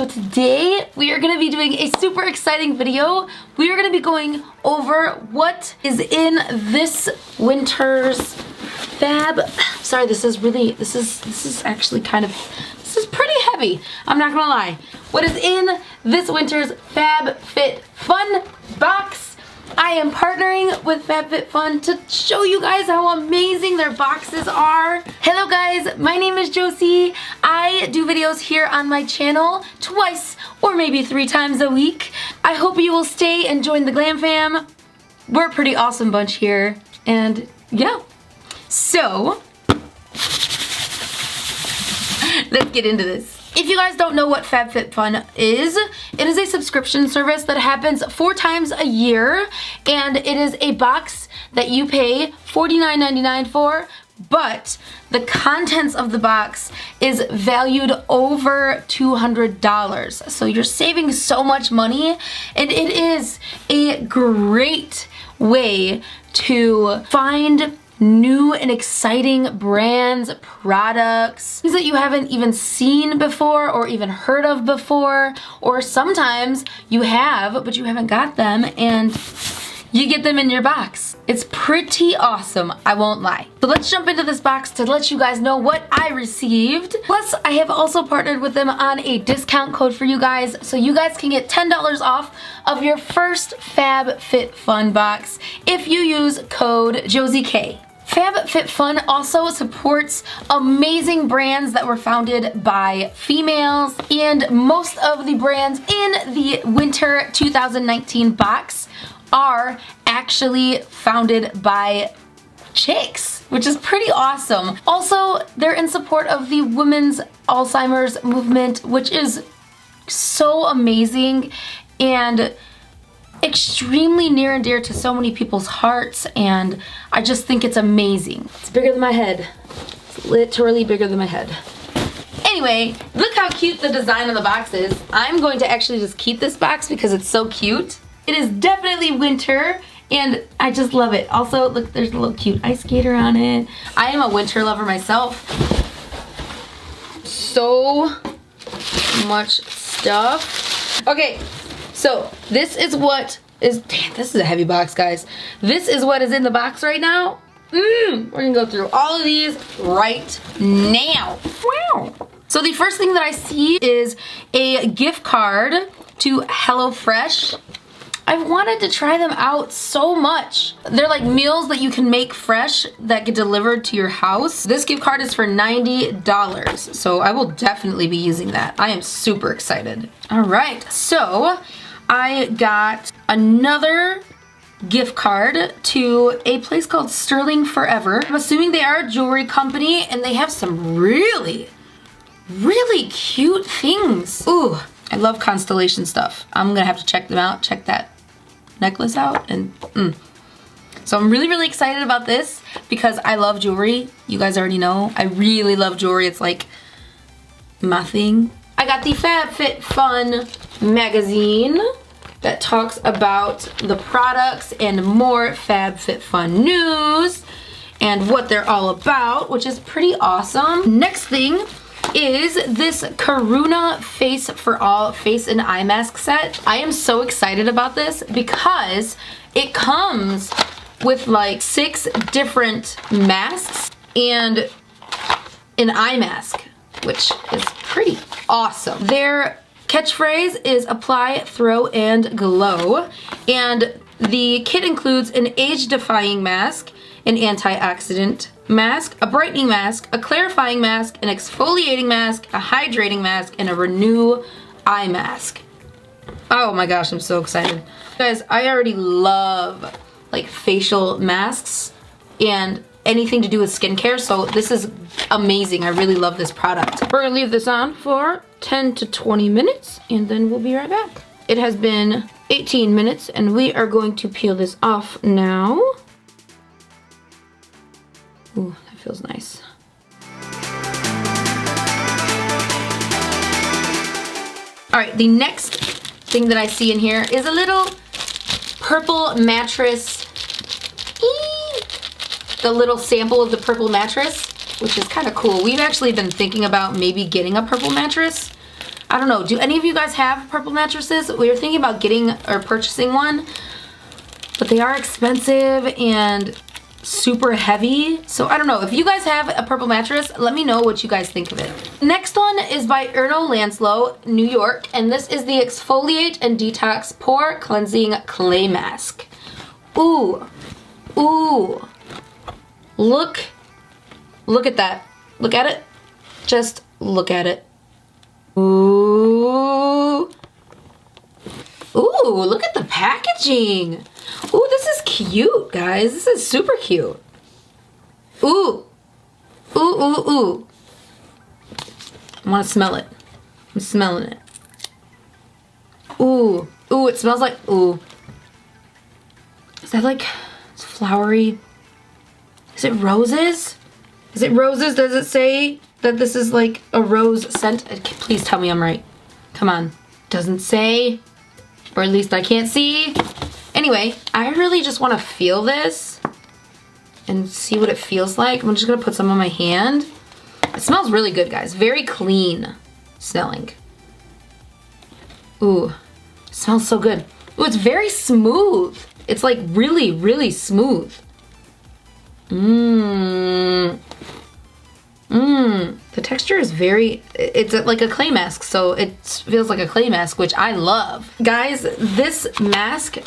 So today we are going to be doing a super exciting video. We are going to be going over what is in this winter's Fab. Sorry, this is actually kind of, this is pretty heavy. I'm not gonna lie. What is in this winter's FabFitFun box? I am partnering with FabFitFun to show you guys how amazing their boxes are. Hello guys, my name is Josie. I do videos here on my channel twice or maybe 3 times a week. I hope you will stay and join the GlamFam. We're a pretty awesome bunch here, and yeah. So, let's get into this. If you guys don't know what FabFitFun is, it is a subscription service that happens 4 times a year, and it is a box that you pay $49.99 for, but the contents of the box is valued over $200. So you're saving so much money, and it is a great way to find new and exciting brands, products, things that you haven't even seen before or even heard of before, or sometimes you have, but you haven't got them and you get them in your box. It's pretty awesome, I won't lie. So let's jump into this box to let you guys know what I received. Plus, I have also partnered with them on a discount code for you guys, so you guys can get $10 off of your first FabFitFun box if you use code JosieK. FabFitFun also supports amazing brands that were founded by females, and most of the brands in the winter 2019 box are actually founded by chicks, which is pretty awesome. Also, they're in support of the women's Alzheimer's movement, which is so amazing and extremely near and dear to so many people's hearts, and I just think it's amazing. It's bigger than my head. It's literally bigger than my head. Anyway, look how cute the design of the box is. I'm going to actually just keep this box because it's so cute. It is definitely winter, and I just love it. Also, look, there's a little cute ice skater on it. I am a winter lover myself. So much stuff. Okay. So, this is what is, damn, this is a heavy box, guys. This is what is in the box right now. We're gonna go through all of these right now. Wow. So the first thing that I see is a gift card to HelloFresh. I've wanted to try them out so much. They're like meals that you can make fresh that get delivered to your house. This gift card is for $90, so I will definitely be using that. I am super excited. All right, so I got another gift card to a place called Sterling Forever. I'm assuming they are a jewelry company, and they have some really, really cute things. Ooh, I love constellation stuff. I'm gonna have to check them out, check that necklace out, and So I'm really, really excited about this because I love jewelry. You guys already know. I really love jewelry. It's like my thing. I got the FabFitFun magazine that talks about the products and more FabFitFun news and what they're all about, which is pretty awesome. Next thing is this Karuna Face for All face and eye mask set. I am so excited about this because it comes with like 6 different masks and an eye mask, which is pretty awesome. Their catchphrase is apply, throw, and glow. And the kit includes an age-defying mask, an antioxidant mask, a brightening mask, a clarifying mask, an exfoliating mask, a hydrating mask, and a renew eye mask. Oh my gosh, I'm so excited. Guys, I already love like facial masks and anything to do with skincare, so this is amazing. I really love this product. We're gonna leave this on for 10 to 20 minutes and then we'll be right back. It has been 18 minutes and we are going to peel this off now. Ooh, that feels nice. All right, the next thing that I see in here is a little purple mattress. The little sample of the purple mattress, which is kind of cool. We've actually been thinking about maybe getting a purple mattress. I don't know. Do any of you guys have purple mattresses? We were thinking about getting or purchasing one, but they are expensive and super heavy. So I don't know. If you guys have a purple mattress, let me know what you guys think of it. Next one is by Erno Lanslow, New York, and this is the Exfoliate and Detox Pore Cleansing Clay Mask. Ooh. Ooh. Look at that. Look at it. Just look at it. Ooh. Ooh, look at the packaging. Ooh, this is cute, guys. This is super cute. Ooh. Ooh, ooh, ooh. I want to smell it. I'm smelling it. Ooh. Ooh, it smells like, ooh. Is that like, it's flowery? Is it roses? Is it roses? Does it say that this is like a rose scent? Please tell me I'm right. Come on. Doesn't say. Or at least I can't see. Anyway, I really just want to feel this and see what it feels like. I'm just going to put some on my hand. It smells really good, guys. Very clean smelling. Ooh, it smells so good. Ooh, it's very smooth. It's like really, really smooth. Mmm. Mmm. The texture is very, it's like a clay mask, so it feels like a clay mask, which I love. Guys, this mask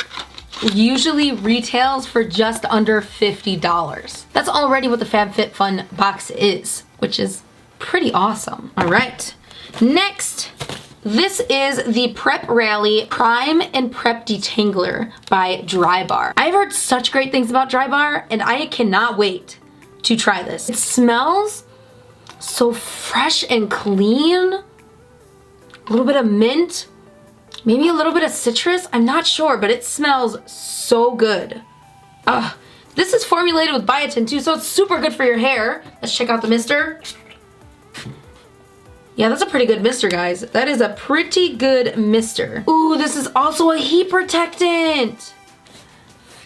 usually retails for just under $50. That's already what the FabFitFun box is, which is pretty awesome. All right, next, this is the Prep Rally Prime and Prep Detangler by Drybar. I've heard such great things about Drybar, and I cannot wait to try this. It smells so fresh and clean. A little bit of mint, maybe a little bit of citrus. I'm not sure, but it smells so good. This is formulated with biotin too, so it's super good for your hair. Let's check out the mister. Yeah, that's a pretty good mister, guys. That is a pretty good mister. Ooh, this is also a heat protectant.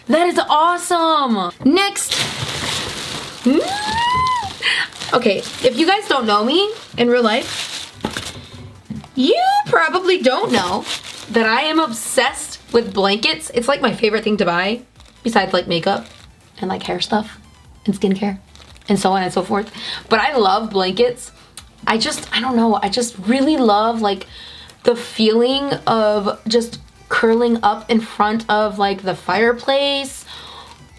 That is awesome. Next. Okay, if you guys don't know me in real life, you probably don't know that I am obsessed with blankets. It's like my favorite thing to buy, besides like makeup and like hair stuff and skincare and so on and so forth. But I love blankets. I don't know, I just really love like the feeling of just curling up in front of like the fireplace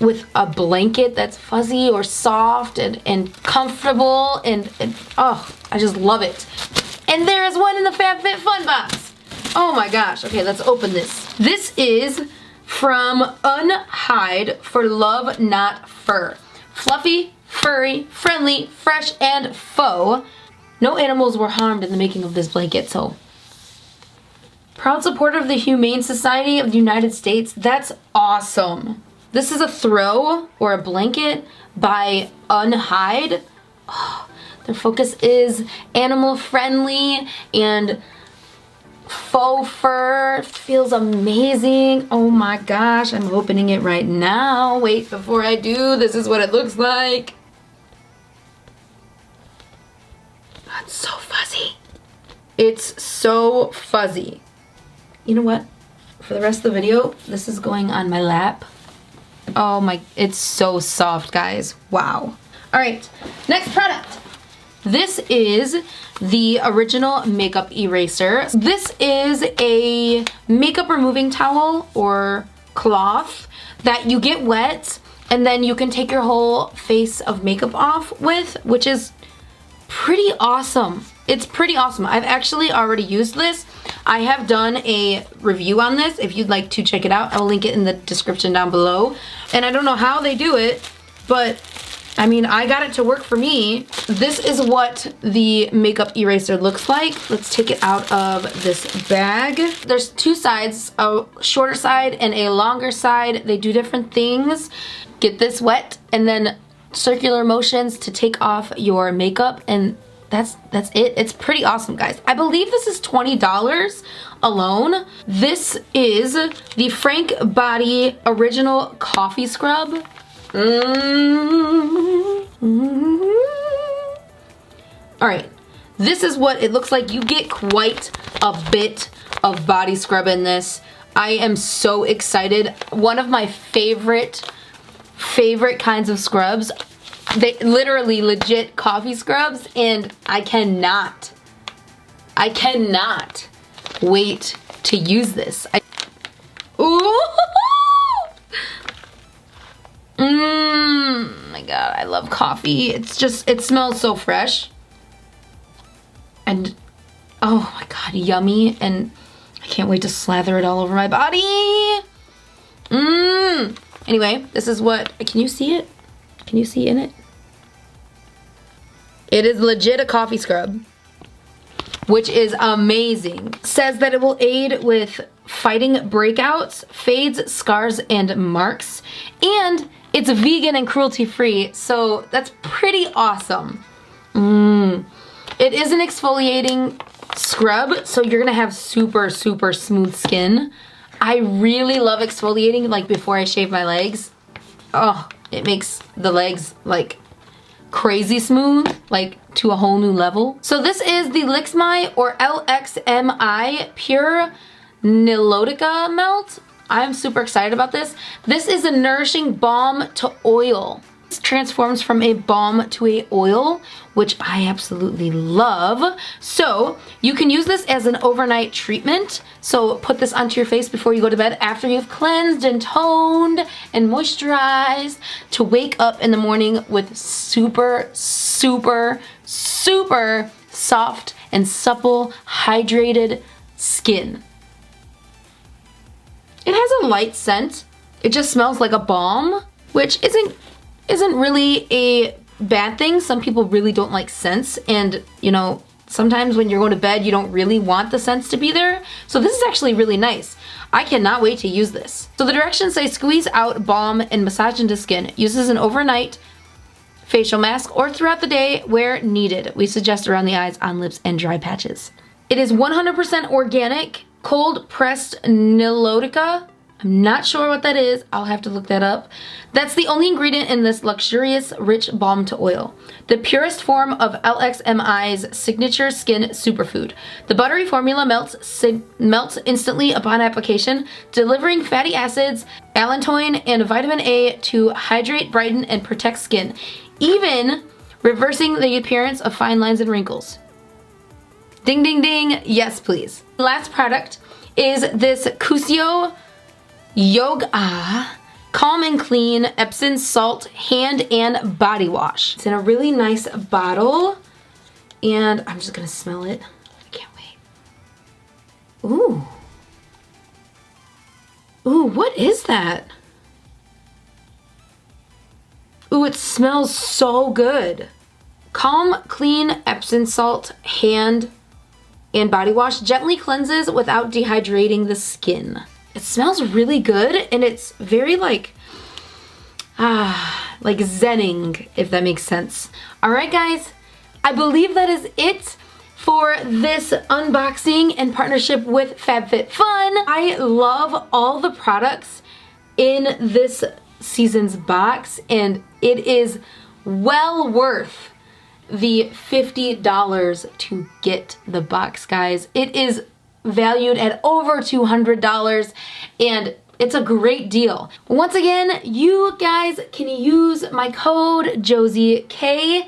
with a blanket that's fuzzy or soft and comfortable and oh, I just love it. And there is one in the FabFitFun box. Oh my gosh. Okay, let's open this. This is from Unhide for Love Not Fur. Fluffy, furry, friendly, fresh, and faux. No animals were harmed in the making of this blanket, so. Proud supporter of the Humane Society of the United States. That's awesome. This is a throw or a blanket by Unhide. Oh, their focus is animal friendly and faux fur. Feels amazing. Oh my gosh, I'm opening it right now. Wait, before I do, this is what it looks like. It's so fuzzy. It's so fuzzy. You know what? For the rest of the video, this is going on my lap. Oh my, it's so soft, guys. Wow. All right, next product. This is the original makeup eraser. This is a makeup removing towel or cloth that you get wet and then you can take your whole face of makeup off with, which is pretty awesome. It's pretty awesome. I've actually already used this. I have done a review on this. If you'd like to check it out, I'll link it in the description down below. And I don't know how they do it, but I mean, I got it to work for me. This is what the makeup eraser looks like. Let's take it out of this bag. There's two sides, a shorter side and a longer side. They do different things. Get this wet and then circular motions to take off your makeup, and that's it. It's pretty awesome, guys. I believe this is $20 alone. This is the Frank Body Original Coffee Scrub. All right, this is what it looks like. You get quite a bit of body scrub in this. I am so excited. One of my favorite kinds of scrubs. They literally legit coffee scrubs, and I cannot wait to use this. Ooh! My god, I love coffee. It's just, it smells so fresh. And, oh my god, yummy. And I can't wait to slather it all over my body. Anyway, this is what, can you see it? Can you see in it? It is legit a coffee scrub, which is amazing. Says that it will aid with fighting breakouts, fades, scars, and marks. And it's vegan and cruelty-free, so that's pretty awesome. It is an exfoliating scrub, so you're gonna have super, super smooth skin. I really love exfoliating, like before I shave my legs. Oh, it makes the legs like crazy smooth, like to a whole new level. So this is the Lixmi or LXMI Pure Nilotica Melt. I'm super excited about this. This is a nourishing balm to oil. This transforms from a balm to a oil, which I absolutely love. So you can use this as an overnight treatment. So put this onto your face before you go to bed after you've cleansed and toned and moisturized, to wake up in the morning with super, super, super soft and supple, hydrated skin. It has a light scent. It just smells like a balm, which isn't really a bad thing. Some people really don't like scents, and you know, sometimes when you're going to bed, you don't really want the scents to be there. So this is actually really nice. I cannot wait to use this. So the directions say squeeze out, balm, and massage into skin. Use as an overnight facial mask or throughout the day where needed. We suggest around the eyes, on lips, and dry patches. It is 100% organic, cold pressed Nilotica. I'm not sure what that is. I'll have to look that up. That's the only ingredient in this luxurious, rich balm to oil. The purest form of LXMI's signature skin superfood. The buttery formula melts instantly upon application, delivering fatty acids, allantoin, and vitamin A to hydrate, brighten, and protect skin, even reversing the appearance of fine lines and wrinkles. Ding, ding, ding. Yes, please. The last product is this Cusio Yoga Calm and Clean Epsom Salt Hand and Body Wash. It's in a really nice bottle, and I'm just gonna smell it. I can't wait. Ooh. Ooh, what is that? Ooh, it smells so good. Calm, Clean Epsom Salt Hand and Body Wash gently cleanses without dehydrating the skin. It smells really good, and it's very like zenning, if that makes sense. All right, guys, I believe that is it for this unboxing and partnership with FabFitFun. I love all the products in this season's box, and it is well worth the $50 to get the box, guys. It is valued at over $200, and it's a great deal. Once again, you guys can use my code JosieK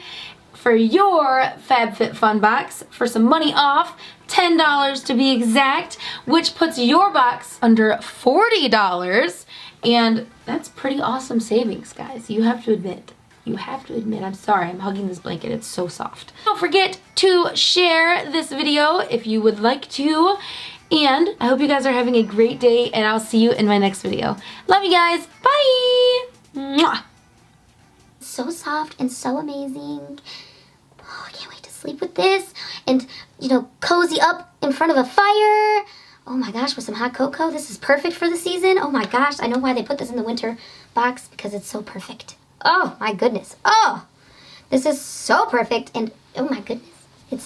for your FabFitFun box for some money off, $10 to be exact, which puts your box under $40, and that's pretty awesome savings, guys. You have to admit. You have to admit, I'm sorry, I'm hugging this blanket, it's so soft. Don't forget to share this video if you would like to, and I hope you guys are having a great day, and I'll see you in my next video. Love you guys, bye! Mwah. So soft and so amazing. Oh, I can't wait to sleep with this, and, you know, cozy up in front of a fire. Oh my gosh, with some hot cocoa, this is perfect for the season. Oh my gosh, I know why they put this in the winter box, because it's so perfect. Oh my goodness. Oh, this is so perfect, and oh my goodness, it's